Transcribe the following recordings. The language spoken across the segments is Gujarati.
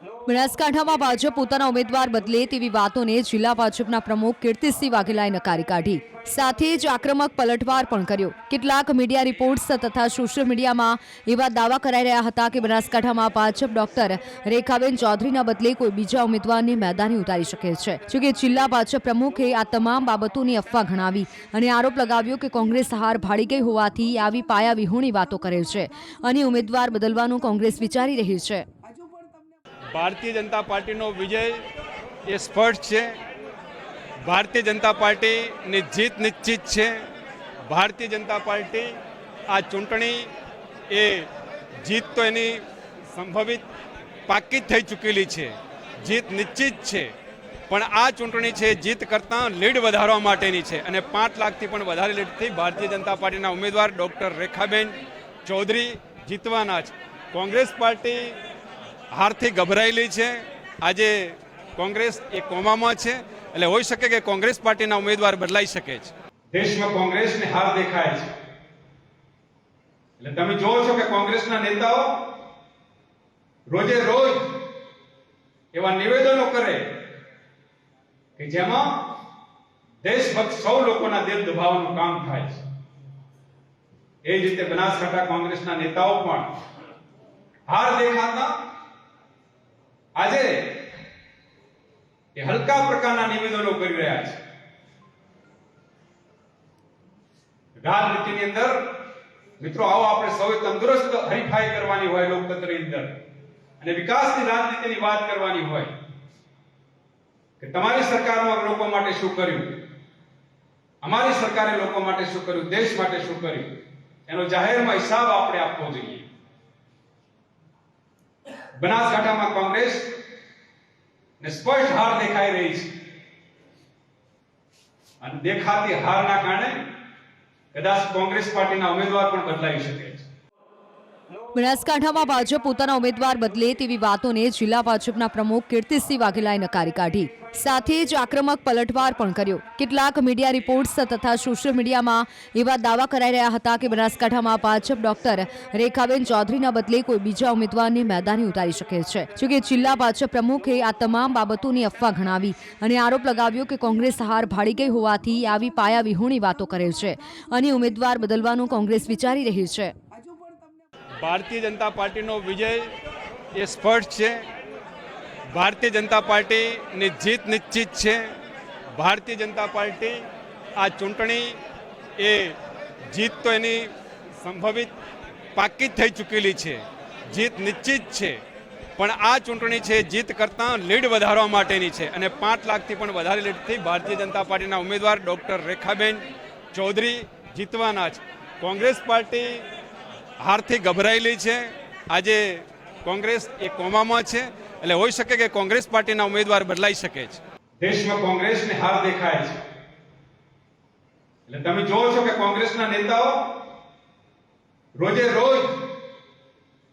બનાસકાંઠામાં ભાજપ પોતાના ઉમેદવાર બદલે તેવી વાતોને જિલ્લા ભાજપના પ્રમુખ કીર્તિસિંહ વાઘેલાએ નકારી કાઢી. સાથે જ આક્રમક પલટવાર પણ કર્યો. કેટલાક મીડિયા રિપોર્ટ્સ તથા સોશિયલ મીડિયામાં એવા દાવા કરાઈ રહ્યા હતા કે બનાસકાંઠામાં ભાજપ ડોક્ટર રેખાબેન ચૌધરીના બદલે કોઈ બીજા ઉમેદવારને મેદાને ઉતારી શકે છે. જોકે જિલ્લા ભાજપ પ્રમુખે આ તમામ બાબતોની અફવા ગણાવી અને આરોપ લગાવ્યો કે કોંગ્રેસ હાર ભાળી ગઈ હોવાથી આવી પાયાવિહોણી વાતો કરે છે અને ઉમેદવાર બદલવાનું કોંગ્રેસ વિચારી રહી છે. ભારતીય જનતા પાર્ટીનો વિજય એ સ્પષ્ટ છે. ભારતીય જનતા પાર્ટીની જીત નિશ્ચિત છે. ભારતીય જનતા પાર્ટી આ ચૂંટણી એ જીત તો એની સંભવિત પાકી થઈ ચૂકેલી છે, જીત નિશ્ચિત છે. પણ આ ચૂંટણી છે જીત કરતાં લીડ વધારવા માટેની છે અને 5 લાખથી પણ વધારે લીડથી ભારતીય જનતા પાર્ટીના ઉમેદવાર ડૉક્ટર રેખાબેન ચૌધરી જીતવાના છે. કોંગ્રેસ પાર્ટી હારથી ગભરાયેલી છે. આજે કોંગ્રેસ એ કોમામાં છે, એટલે હોઈ શકે કે કોંગ્રેસ પાર્ટીના ઉમેદવાર બદલાઈ શકે છે. દેશમાં કોંગ્રેસને હાર દેખાય છે, એટલે તમે જોવો છો કે કોંગ્રેસના નેતાઓ રોજે રોજ એવા નિવેદનો કરે કે જેમાં દેશભક્ત સૌ લોકોના દિલ દુભાવવાનું કામ થાય છે. એ જ રીતે બનાસકાંઠા કોંગ્રેસના નેતાઓ પણ હાર દેખાતા આજે એ હલકા પ્રકારના નિવેદનો કરી રહ્યા છે. રાજનીતિની અંદર મિત્રો આવો આપણે સૌએ તંદુરસ્ત હરીફાઈ કરવાની હોય લોકતંત્રની અંદર અને વિકાસની રાજનીતિની વાત કરવાની હોય કે તમારી સરકારમાં લોકો માટે શું કર્યું, અમારી સરકારે લોકો માટે શું કર્યું, દેશ માટે શું કર્યું, એનો જાહેરમાં હિસાબ આપણે આપવો જોઈએ. બનાસકાંઠામાં કોંગ્રેસ ને સ્પષ્ટ હાર દેખાઈ રહી છે અને દેખાતી હારના કારણે કદાચ કોંગ્રેસ પાર્ટીના ઉમેદવાર પણ બદલાઈ શકે છે. બનાસકાંઠામાં ભાજપ પોતાના ઉમેદવાર બદલે તેવી વાતોને જિલ્લા ભાજપના પ્રમુખ કીર્તિસિંહ વાઘેલાએ નકારી કાઢી. સાથે જ આક્રમક પલટવાર પણ કર્યો. કેટલાક મીડિયા રિપોર્ટ્સ તથા સોશિયલ મીડિયામાં એવા દાવા કરાઈ રહ્યા હતા કે બનાસકાંઠામાં ભાજપ ડોક્ટર રેખાબેન ચૌધરીના બદલે કોઈ બીજા ઉમેદવારને મેદાને ઉતારી શકે છે. જોકે જિલ્લા ભાજપ પ્રમુખે આ તમામ બાબતોની અફવા ગણાવી અને આરોપ લગાવ્યો કે કોંગ્રેસ હાર ભાળી ગઈ હોવાથી આવી પાયાવિહોણી વાતો કરે છે અને ઉમેદવાર બદલવાનું કોંગ્રેસ વિચારી રહી છે. ભારતીય જનતા પાર્ટીનો વિજય એ સ્પષ્ટ છે. ભારતીય જનતા પાર્ટીની જીત નિશ્ચિત છે. ભારતીય જનતા પાર્ટી આ ચૂંટણી એ જીત તો એની સંભવિત પાકી થઈ ચૂકેલી છે, જીત નિશ્ચિત છે. પણ આ ચૂંટણી છે જીત કરતાં લીડ વધારવા માટેની છે અને 5 લાખથી પણ વધારે લીડથી ભારતીય જનતા પાર્ટીના ઉમેદવાર ડૉક્ટર રેખાબેન ચૌધરી જીતવાના છે. કોંગ્રેસ પાર્ટી હારથી ગભરાયેલી છે. આજે કોંગ્રેસ એ કોમામાં છે, એટલે હોઈ શકે કે કોંગ્રેસ પાર્ટીના ઉમેદવાર બદલાઈ શકે છે. દેશમાં કોંગ્રેસને હાર દેખાય છે, એટલે તમે જોવો છો કે કોંગ્રેસના નેતાઓ રોજે રોજ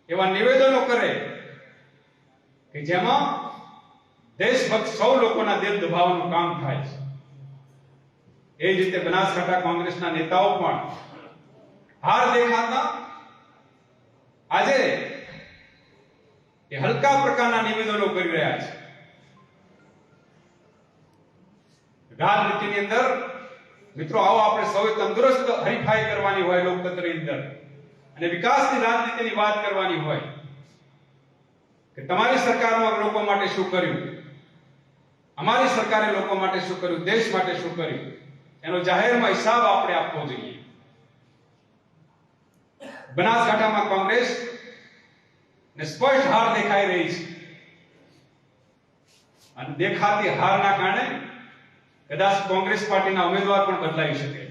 એવા નિવેદનો કરે કે જેમાં દેશભક્ત સૌ લોકોના દિલ દુભાવવાનું કામ થાય છે. એ જ રીતે બનાસકાંઠા કોંગ્રેસના નેતાઓ પણ હાર દેખાતા આજે એ હલકા પ્રકારના નિવેદનો કરી રહ્યા છે. રાજનીતિની અંદર મિત્રો આવો આપણે સૌએ તંદુરસ્ત હરીફાઈ કરવાની હોય લોકતંત્રની અંદર અને વિકાસની રાજનીતિની વાત કરવાની હોય કે તમારી સરકારમાં લોકો માટે શું કર્યું, અમારી સરકારે લોકો માટે શું કર્યું, દેશ માટે શું કર્યું, એનો જાહેરમાં હિસાબ આપણે આપવો જોઈએ. બનાસકાંઠામાં કોંગ્રેસ ને સ્પષ્ટ હાર દેખાઈ રહી છે અને દેખાતી હારના કારણે કદાચ કોંગ્રેસ પાર્ટીના ઉમેદવાર પણ બદલાઈ શકે છે.